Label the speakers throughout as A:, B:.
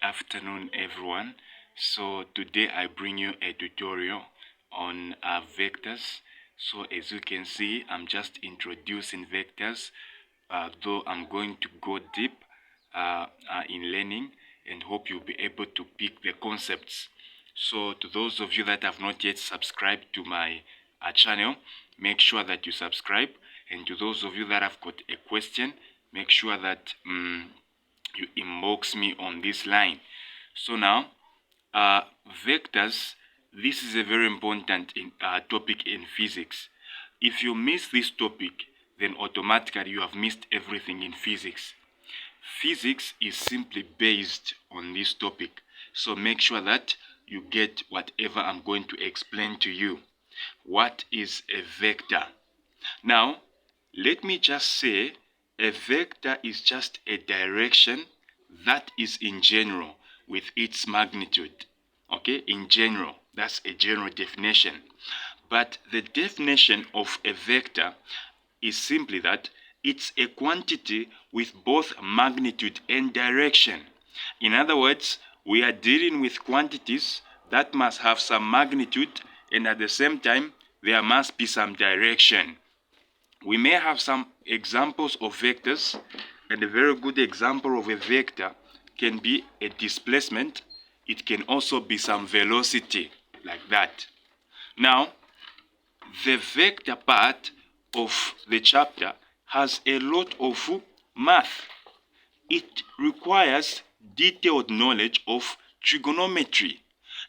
A: afternoon, everyone. So today I bring you a tutorial on vectors. So as you can see, I'm just introducing vectors, though I'm going to go deep in learning and hope you'll be able to pick the concepts. So to those of you that have not yet subscribed to my channel, make sure that you subscribe. And to those of you that have got a question, make sure that you inbox me on this line. So now, vectors, this is a very important topic in physics. If you miss this topic, then automatically you have missed everything in physics. Physics is simply based on this topic. So make sure that you get whatever I'm going to explain to you. What is a vector? Now, let me just say a vector is just a direction that is in general with its magnitude. Okay, in general, that's a general definition. But the definition of a vector is simply that it's a quantity with both magnitude and direction. In other words, we are dealing with quantities that must have some magnitude, and at the same time, there must be some direction. We may have some examples of vectors, and a very good example of a vector can be a displacement. It can also be some velocity, like that. Now, the vector part of the chapter has a lot of math. It requires detailed knowledge of trigonometry.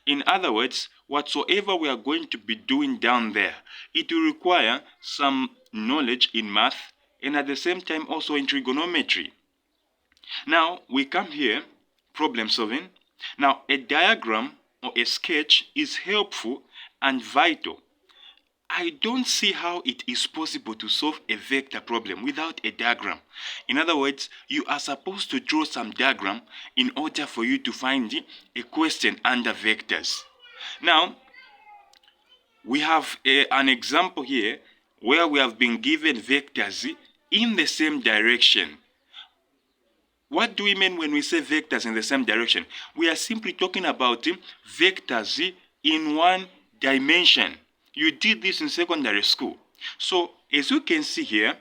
A: In other words, whatsoever we are going to be doing down there, it will require some knowledge in math and at the same time also in trigonometry. Now, we come here, problem solving. Now, a diagram or a sketch is helpful and vital. I don't see how it is possible to solve a vector problem without a diagram. In other words, you are supposed to draw some diagram in order for you to find a question under vectors. Now, we have an example here where we have been given vectors in the same direction. What do we mean when we say vectors in the same direction? We are simply talking about vectors in one dimension. You did this in secondary school. So as you can see here,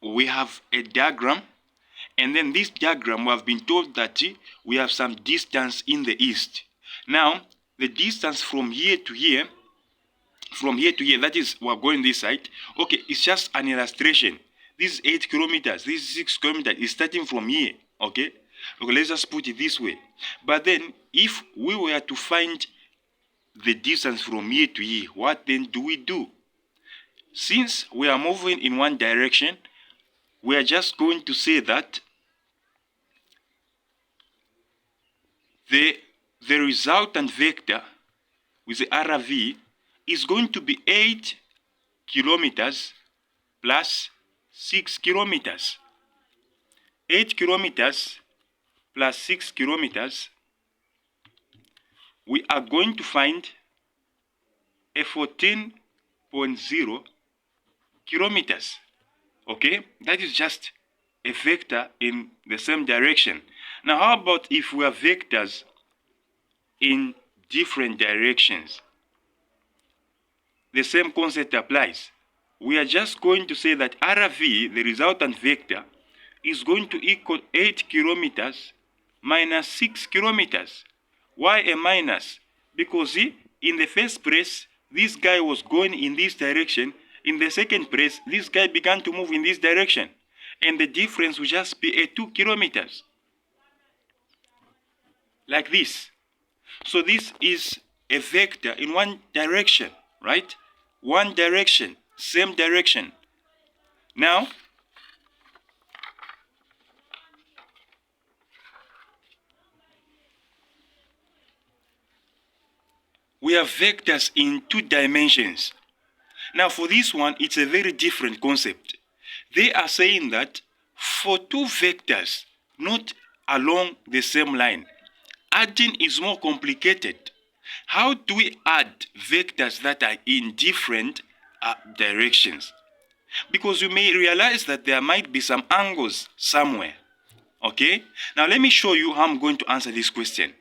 A: we have a diagram, and then this diagram we have been told that we have some distance in the east. Now, the distance from here to here, that is, we're going this side. Okay, it's just an illustration. This is 8 kilometers, this is 6 kilometers, it's starting from here, okay? Okay, let's just put it this way. But then, if we were to find the distance from here to here, what then do we do? Since we are moving in one direction, we are just going to say that the resultant vector with the RV is going to be 8 kilometers plus 6 kilometers. 8 kilometers plus 6 kilometers, we are going to find a 14.0 kilometers. Okay, that is just a vector in the same direction. Now, how about if we have vectors in different directions? The same concept applies. We are just going to say that RV, the resultant vector, is going to equal 8 kilometers minus 6 kilometers. Why a minus? Because in the first place, this guy was going in this direction. In the second place, this guy began to move in this direction. And the difference will just be 2 kilometers. Like this. So this is a vector in one direction, right? One direction, same direction. Now, we have vectors in 2 dimensions. Now, for this one, it's a very different concept. They are saying that for 2 vectors, not along the same line, adding is more complicated. How do we add vectors that are in different directions? Because you may realize that there might be some angles somewhere. Okay? Now let me show you how I'm going to answer this question.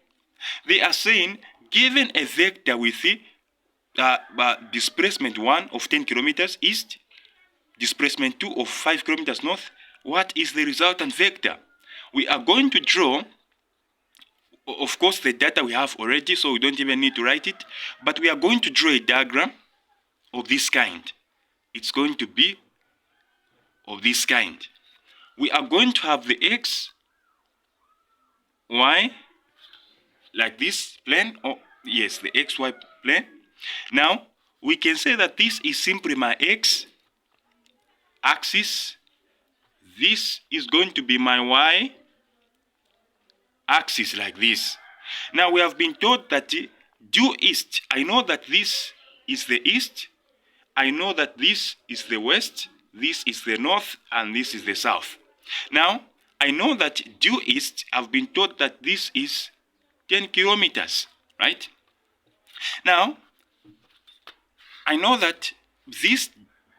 A: They are saying, given a vector with displacement 1 of 10 kilometers east, displacement 2 of 5 kilometers north, what is the resultant vector? We are going to draw, of course, the data we have already, so we don't even need to write it, but we are going to draw a diagram of this kind. It's going to be of this kind. We are going to have the x, y, like this plane, or yes, the xy plane. Now, we can say that this is simply my x axis. This is going to be my y axis, like this. Now, we have been told that due east, I know that this is the east, I know that this is the west, this is the north, and this is the south. Now, I know that due east, I've been told that this is 10 kilometers, right? Now, I know that this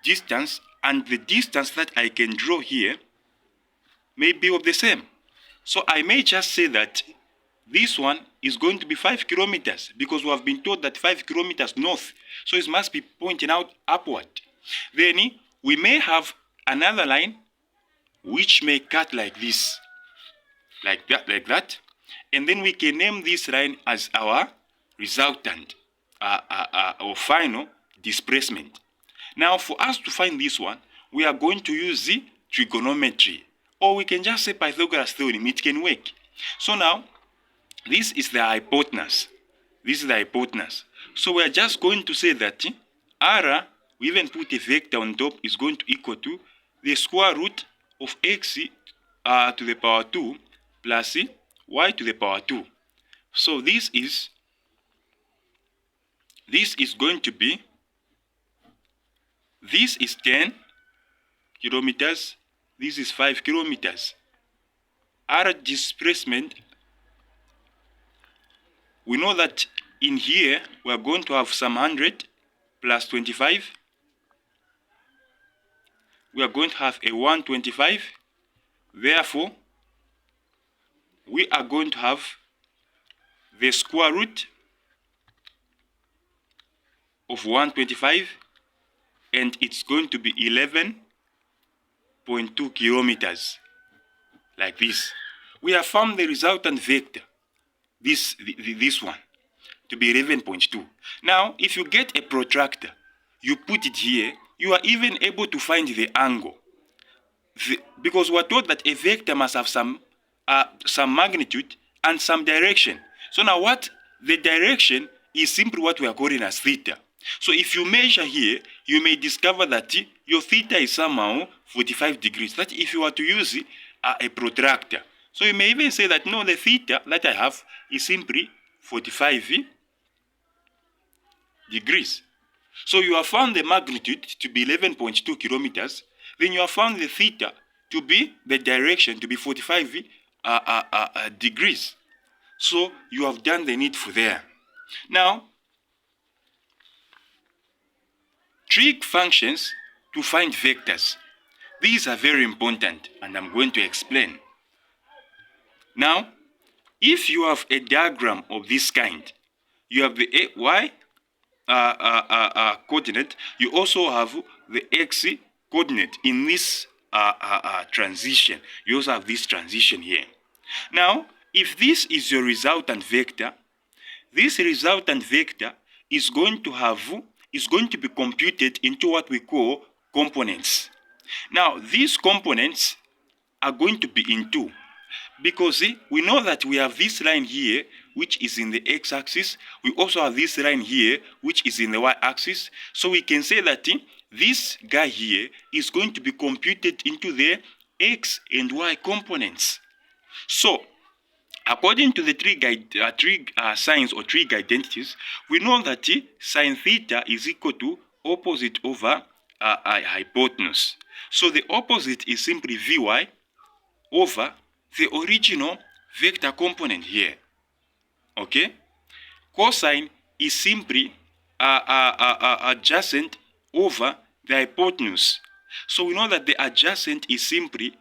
A: distance and the distance that I can draw here may be of the same. So I may just say that this one is going to be 5 kilometers because we have been told that 5 kilometers north. So it must be pointing out upward. Then we may have another line which may cut like this, like that. And then we can name this line as our resultant or final displacement. Now, for us to find this one, we are going to use the trigonometry, or we can just say Pythagoras theorem. It can work. So now, this is the hypotenuse. This is the hypotenuse. So we are just going to say that r, we even put a vector on top, is going to equal to the square root of x to the power 2 plus y to the power 2. So this is going to be, this is 10 kilometers, this is 5 kilometers. Our displacement, we know that in here we are going to have some 100 plus 25. We are going to have a 125. Therefore, we are going to have the square root of 125, and it's going to be 11.2 kilometers, like this. We have found the resultant vector, this one, to be 11.2. Now, if you get a protractor, you put it here, you are even able to find the angle. Because we are told that a vector must have some magnitude and some direction. So now what the direction is simply what we are calling as theta. So if you measure here, you may discover that your theta is somehow 45 degrees. That if you were to use a protractor. So you may even say that no, the theta that I have is simply 45 degrees. So you have found the magnitude to be 11.2 kilometers. Then you have found the theta to be, the direction to be 45 degrees. So you have done the needful there. Now, trig functions to find vectors. These are very important, and I'm going to explain. Now, if you have a diagram of this kind, you have the y coordinate, you also have the x coordinate in this transition. You also have this transition here. Now, if this is your resultant vector, this resultant vector is going to be computed into what we call components. Now, these components are going to be in two, because we know that we have this line here which is in the x-axis. We also have this line here which is in the y-axis. So we can say that this guy here is going to be computed into the x and y components. So according to the trig signs or trig identities, we know that sine theta is equal to opposite over hypotenuse. So the opposite is simply Vy over the original vector component here. Okay? Cosine is simply adjacent over the hypotenuse. So we know that the adjacent is simply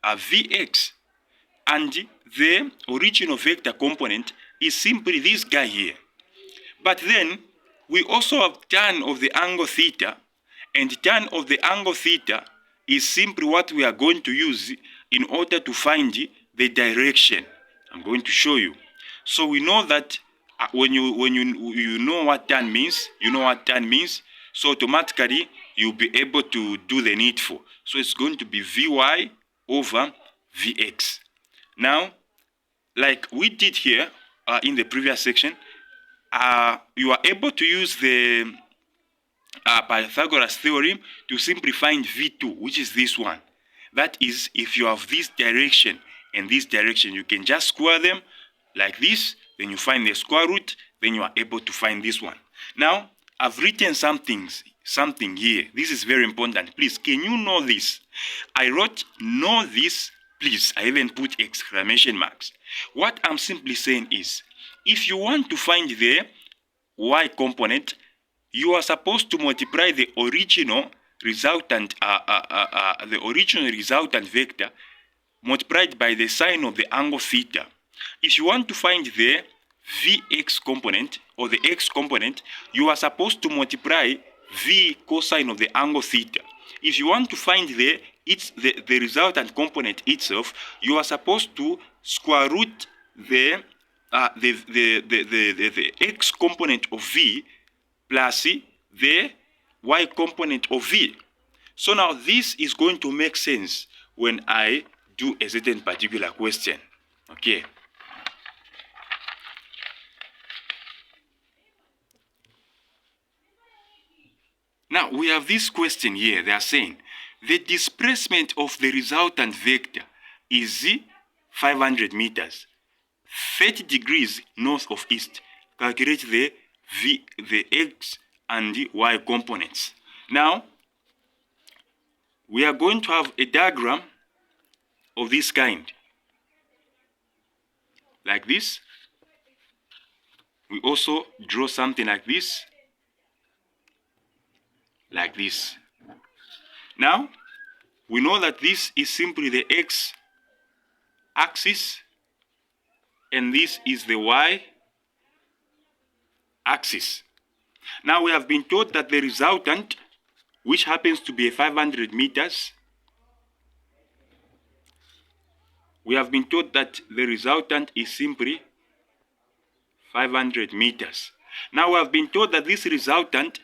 A: Vx.
B: and the original vector component is simply this guy here. But then we also have tan of the angle theta, and tan of the angle theta is simply what we are going to use in order to find the direction. I'm going to show you. So we know that when you know what tan means, so automatically you'll be able to do the needful. So it's going to be Vy over Vx. Now, like we did here in the previous section, you are able to use the Pythagoras theorem to simply find V2, which is this one. That is, if you have this direction and this direction, you can just square them like this, then you find the square root, then you are able to find this one. Now, I've written something here. This is very important. Please, can you know this? I wrote know this, please. I even put exclamation marks. What I'm simply saying is, if you want to find the y component, you are supposed to multiply the original resultant vector multiplied by the sine of the angle theta. If you want to find the Vx component or the x component, you are supposed to multiply V cosine of the angle theta. If you want to find the resultant component itself, you are supposed to square root the x component of V plus the y component of V. So now this is going to make sense when I do a certain particular question. Okay. Now we have this question here. They are saying the displacement of the resultant vector is 500 meters, 30 degrees north of east. Calculate the x and the y components. Now we are going to have a diagram of this kind, like this. We also draw something like this, like this. Now we know that this is simply the x axis and this is the y axis. Now we have been told that the resultant, which happens to be 500 meters, we have been told that the resultant is simply 500 meters. Now we have been told that this resultant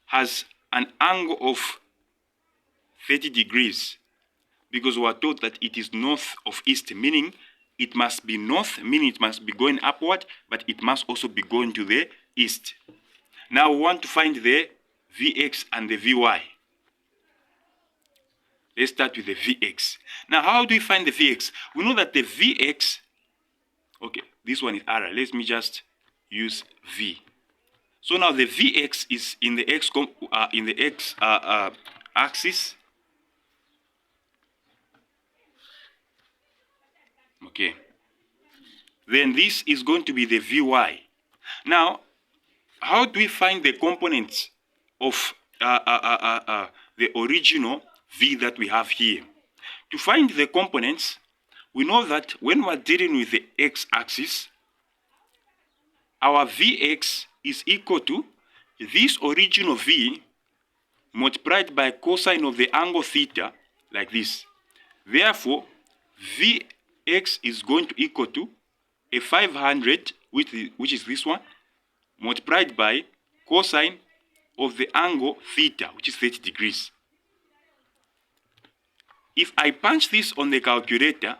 B: has an angle of 30 degrees because we are told that it is north of east, meaning it must be north, meaning it must be going upward, but it must also be going to the east. Now we want to find the Vx and the Vy. Let's start with the Vx. Now how do we find the Vx? We know that the Vx, okay, this one is R. Let me just use V. So now the Vx is in the x axis. Okay. Then this is going to be the Vy. Now, how do we find the components of the original V that we have here? To find the components, we know that when we're dealing with the x-axis, our Vx is equal to this original V multiplied by cosine of the angle theta, like this. Therefore, Vx is going to equal to a 500, which is this one, multiplied by cosine of the angle theta, which is 30 degrees. If I punch this on the calculator,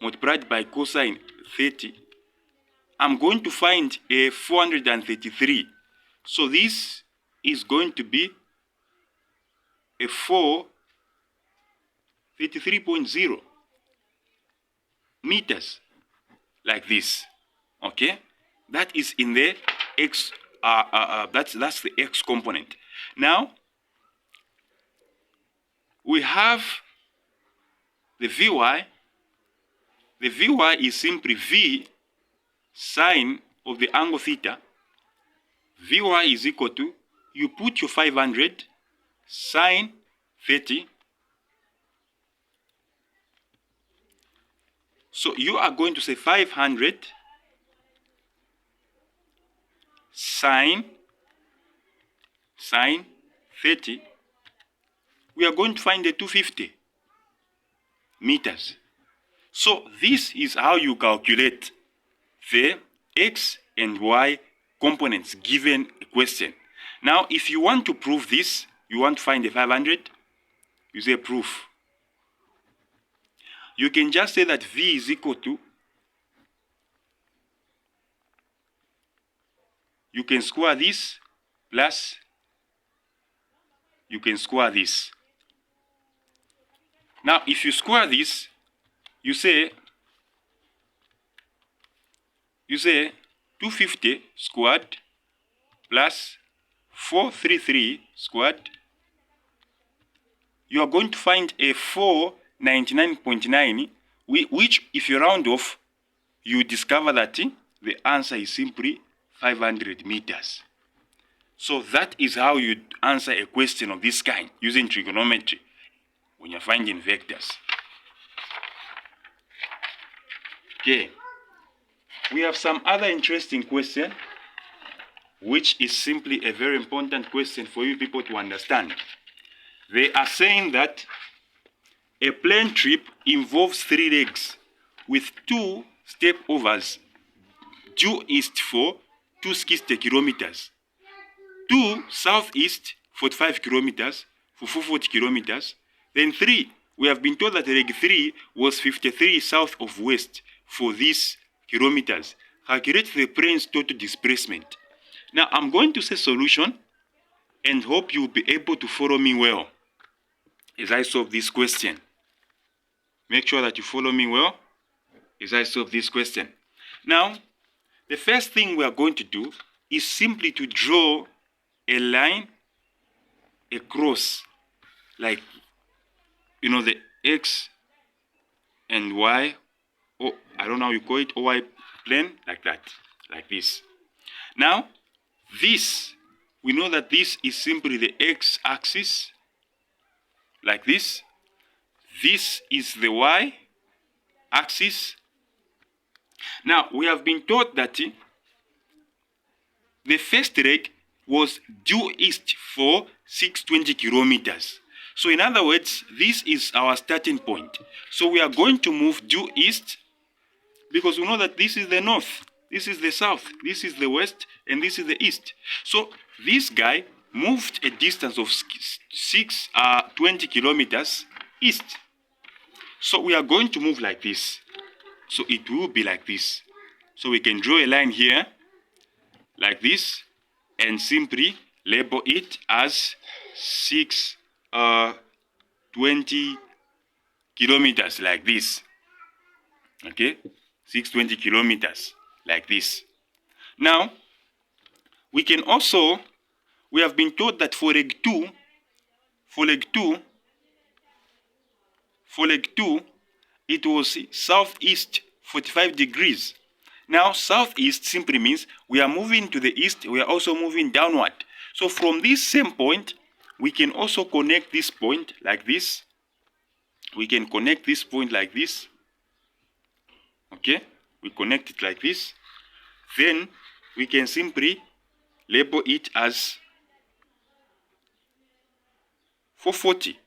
B: multiplied by cosine 30, I'm going to find a 433. So this is going to be a 433.0 meters, like this. Okay, that is in the x. That's the x component. Now we have the Vy. The Vy is simply V sine of the angle theta. Vy is equal to, you put your 500 sine 30 So you are going to say 500 sine 30. We are going to find the 250 meters. So this is how you calculate the x and y components given a question. Now, if you want to prove this, you want to find the 500, you say proof. You can just say that v is equal to, you can square this plus, you can square this. Now, if you square this, you say 250 squared plus 433 squared. You are going to find a 499.9, which if you round off, you discover that the answer is simply 500 meters. So that is how you answer a question of this kind using trigonometry when you're finding vectors. Okay. We have some other interesting question, which is simply a very important question for you people to understand. They are saying that a plane trip involves 3 legs with 2 stepovers due east for 260 kilometers, 2 southeast 45 kilometers for 440 kilometers, then 3. We have been told that leg 3 was 53 south of west for these kilometers. Calculate the plane's total displacement. Now I'm going to say solution and hope you'll be able to follow me well as I solve this question. Make sure that you follow me well as I solve this question. Now, the first thing we are going to do is simply to draw a line across, like, the x and y, or I don't know how you call it, y plane, like that, like this. Now, this, we know that this is simply the x-axis, like this. This is the y-axis. Now, we have been taught that the first leg was due east for 620 kilometers. So in other words, this is our starting point. So we are going to move due east because we know that this is the north, this is the south, this is the west, and this is the east. So this guy moved a distance of 620 kilometers east. So we are going to move like this. So it will be like this. So we can draw a line here, like this, and simply label it as 620 kilometers, like this. Okay? 620 kilometers, like this. Now, we can also, we have been told that for leg 2, it was southeast 45 degrees. Now, southeast simply means we are moving to the east, we are also moving downward. So from this same point, we can also connect this point like this. We can connect this point like this. Okay? We connect it like this. Then we can simply label it as 440,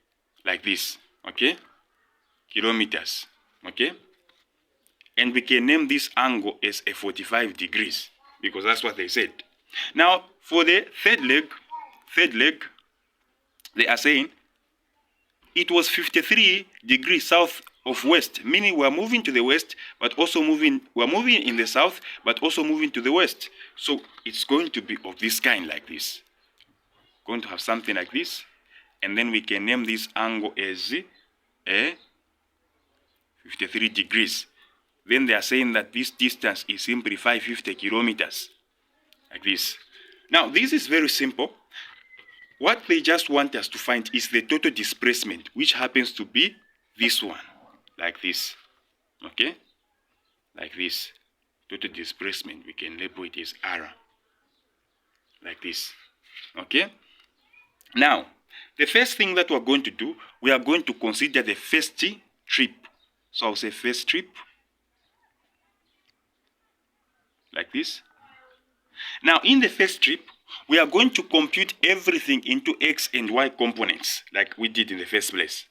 B: like this. Okay? Kilometers. Okay? And we can name this angle as a 45 degrees because that's what they said. Now, for the third leg, they are saying it was 53 degrees south of west, meaning we are moving to the west, but also we are moving in the south, but also moving to the west. So it's going to be of this kind, like this. Going to have something like this, and then we can name this angle as a 53 degrees. Then they are saying that this distance is simply 550 kilometers, like this. Now, this is very simple. What they just want us to find is the total displacement, which happens to be this one, like this. Okay? Like this. Total displacement, we can label it as R, like this. Okay? Now, the first thing that we're going to do, we are going to consider the first trip. So I'll say first trip. like this. Now, in the first trip, we are going to compute everything into x and y components, like we did in the first place.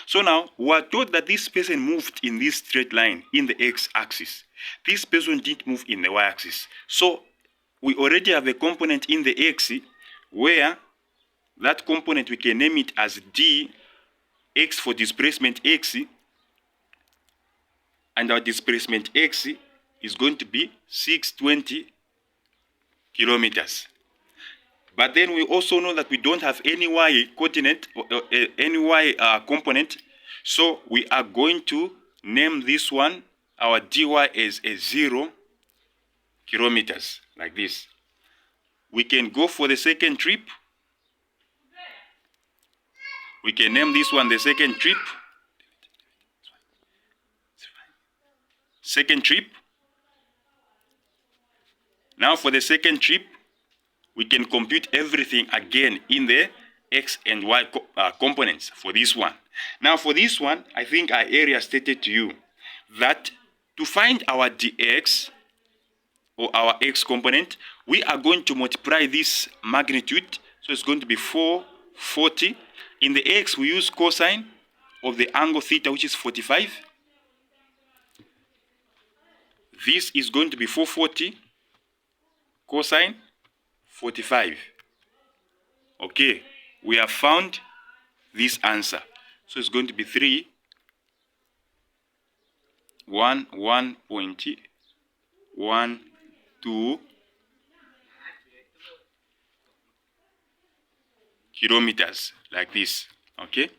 B: So now, we are told that this person moved in this straight line in the x-axis. This person didn't move in the y-axis. So, we already have a component in the x where that component, we can name it as dx for displacement x, and our displacement x is going to be 620 kilometers. But then we also know that we don't have any y coordinate or any y component, so we are going to name this one, our dy, as a 0 kilometers, like this. We can go for the second trip. We can name this one the second trip. Second trip. Now for the second trip, we can compute everything again in the x and y components for this one. Now for this one, I think I already stated to you that to find our dx or our x component, we are going to multiply this magnitude. So it's going to be 440. In the x, we use cosine of the angle theta, which is 45. This is going to be 440 cosine 45. Okay, we have found this answer. So it's going to be 1.12 kilometers, like this. Okay,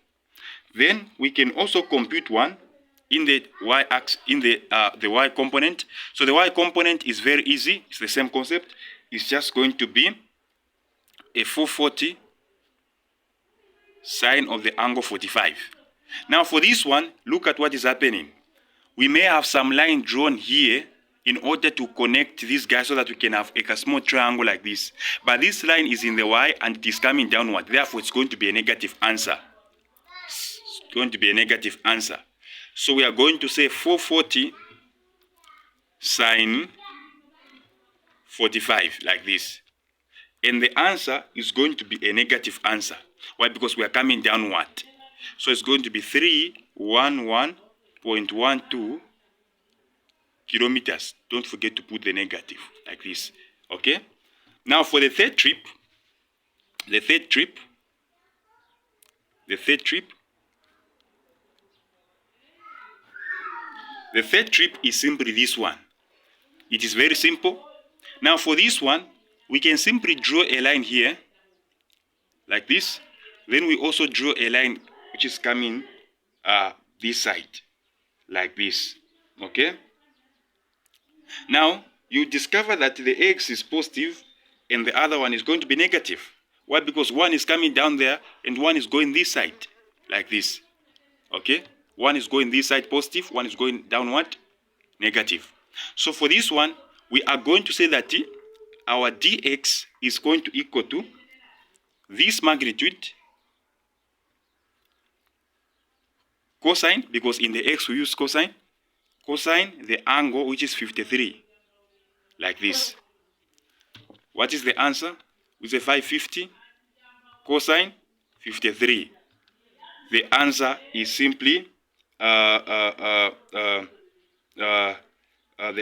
B: then we can also compute one in the y-axis, in the y component. So the y component is very easy. It's the same concept. It's just going to be a 440 sine of the angle 45. Now for this one, look at what is happening. We may have some line drawn here in order to connect this guy so that we can have a small triangle like this. But this line is in the y and it is coming downward. Therefore, it's going to be a negative answer. It's going to be a negative answer. So we are going to say 440 sine 45, like this. And the answer is going to be a negative answer. Why? Because we are coming downward. So it's going to be 311.12 kilometers. Don't forget to put the negative, like this. Okay? Now for the third trip, the third trip is simply this one. It is very simple. Now for this one, we can simply draw a line here, like this. Then we also draw a line which is coming this side, like this. Okay? Now, you discover that the x is positive and the other one is going to be negative. Why? Because one is coming down there and one is going this side, like this. Okay? One is going this side positive, one is going downward negative. So for this one, we are going to say that our dx is going to equal to this magnitude cosine, because in the x we use cosine the angle which is 53, like this. What is the answer? We say 550 cosine 53. The answer is simply the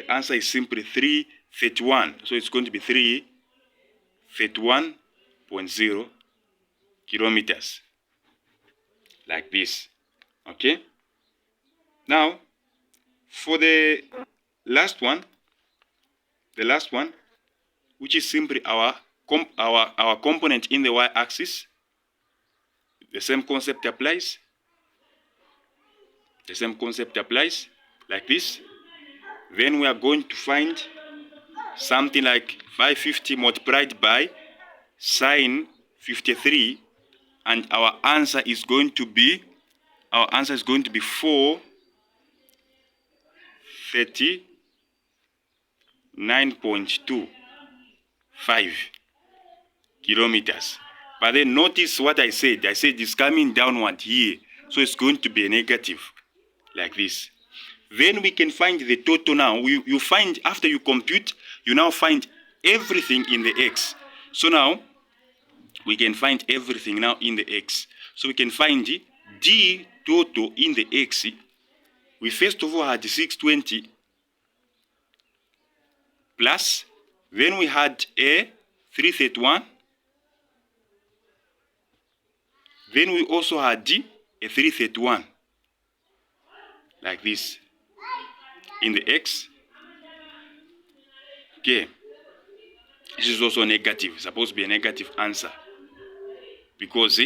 B: answer is simply 331. So it's going to be 331.0 kilometers, like this. Okay? Now, for the last one, which is simply our component in the y-axis, the same concept applies. The same concept applies, like this. Then we are going to find something like 550 multiplied by sine 53, and our answer is going to be 439.25 kilometers. But then notice what I said. I said it's coming downward here, so it's going to be a negative, like this. Then we can find the total now. You find, after you compute, you now find everything in the x. So now we can find everything now in the x. So we can find d total in the x. We first of all had 620 plus, then we had a 331, then we also had a 331, like this, in the x. Okay, this is also negative, it's supposed to be a negative answer, because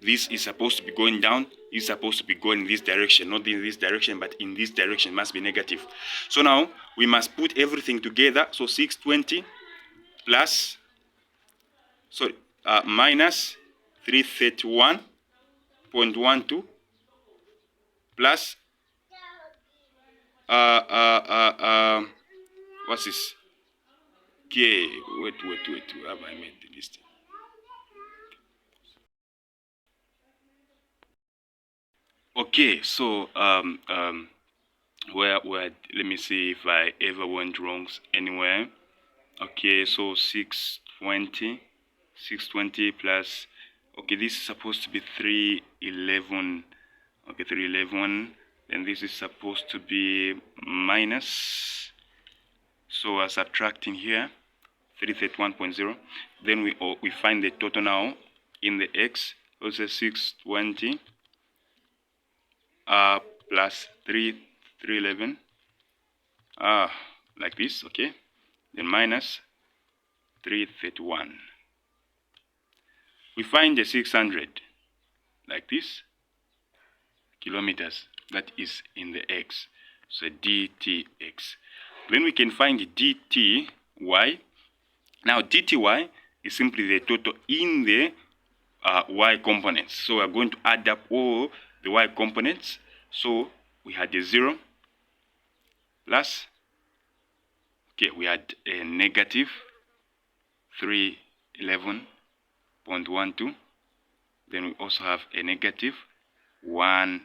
B: this is supposed to be going down, this is supposed to be going in this direction, not in this direction, but in this direction, must be negative. So now, we must put everything together, so 620 plus, sorry, minus 331.12 plus what's this? Okay, wait, have I made the list? Okay, so where let me see if I ever went wrong anywhere. Okay, so 620 plus, okay, this is supposed to be 311. Okay, 311. Then this is supposed to be minus. So we're subtracting here 331.0. Then we find the total now in the x. Also 620 plus 311 like this. Okay, then minus 331. We find the 600 like this kilometers, that is in the x, so dtx. Then we can find dty. Now dty is simply the total in the y components, so we are going to add up all the y components. So we had a 0 plus, okay, we had a negative 311.12. then we also have a negative 1,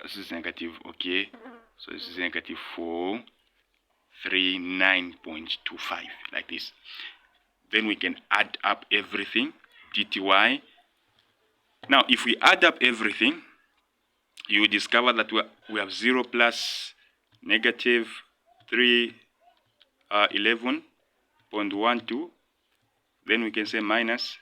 B: this is negative, okay, so this is negative 439.25, like this. Then we can add up everything, dty. Now if we add up everything, you will discover that we have 0 plus negative 311.12, then we can say minus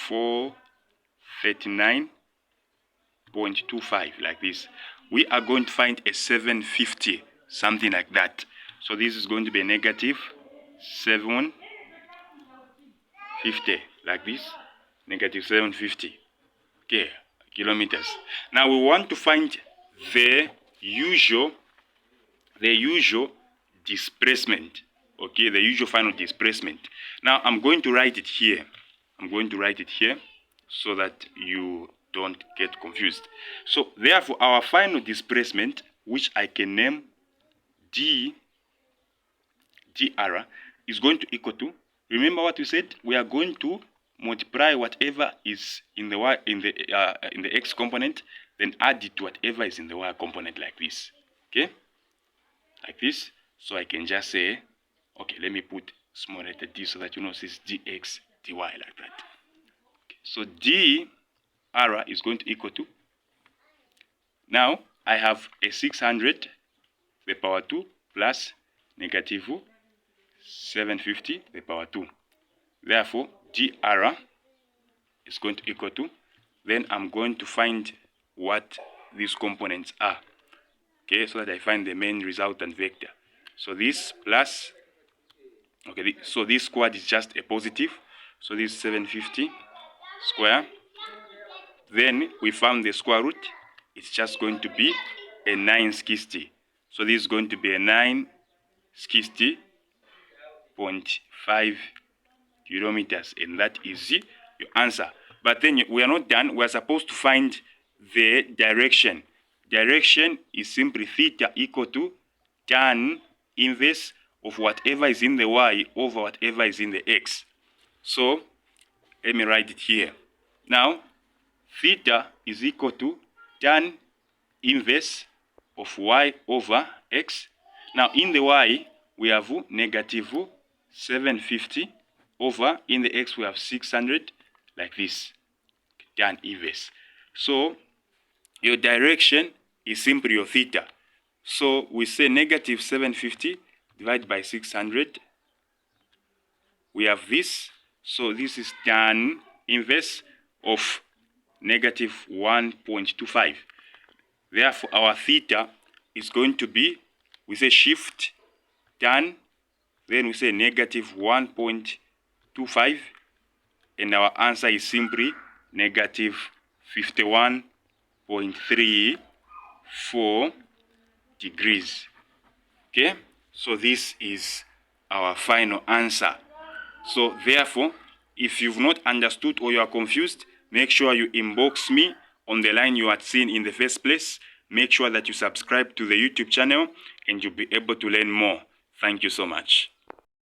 B: 439.25, like this. We are going to find a 750, something like that. So this is going to be a negative 750, like this, negative 750, okay, kilometers. Now we want to find the usual displacement, okay, the usual final displacement. Now I'm going to write it here. So that you don't get confused. So therefore our final displacement, which I can name dr, is going to equal to, remember what we said, we are going to multiply whatever is in the y in the x component, then add it to whatever is in the y component, like this. Okay, like this. So I can just say, okay, let me put small letter d so that you know this is dx dy, like that. Okay. So dr is going to equal to, now I have a 600 to the power 2 plus negative 750 to the power 2. Therefore, dr is going to equal to, then I'm going to find what these components are. Okay, so that I find the main resultant vector. So this plus, okay, so this squared is just a positive. So this is 750 square. Then we found the square root. It's just going to be a 960. So this is going to be a 960.5 kilometers, and that is your answer. But then we are not done. We are supposed to find the direction. Direction is simply theta equal to tan inverse of whatever is in the y over whatever is in the x. So let me write it here. Now theta is equal to tan inverse of y over x. Now in the y, we have negative 750 over, in the x we have 600, like this, tan inverse. So your direction is simply your theta. So we say negative 750 divided by 600. We have this. So this is tan inverse of negative 1.25. Therefore, our theta is going to be, we say shift tan, then we say negative 1.25, and our answer is simply negative 51.34 degrees. Okay, so this is our final answer. So therefore, if you've not understood or you are confused, make sure you inbox me on the line you had seen in the first place. Make sure that you subscribe to the YouTube channel and you'll be able to learn more. Thank you so much.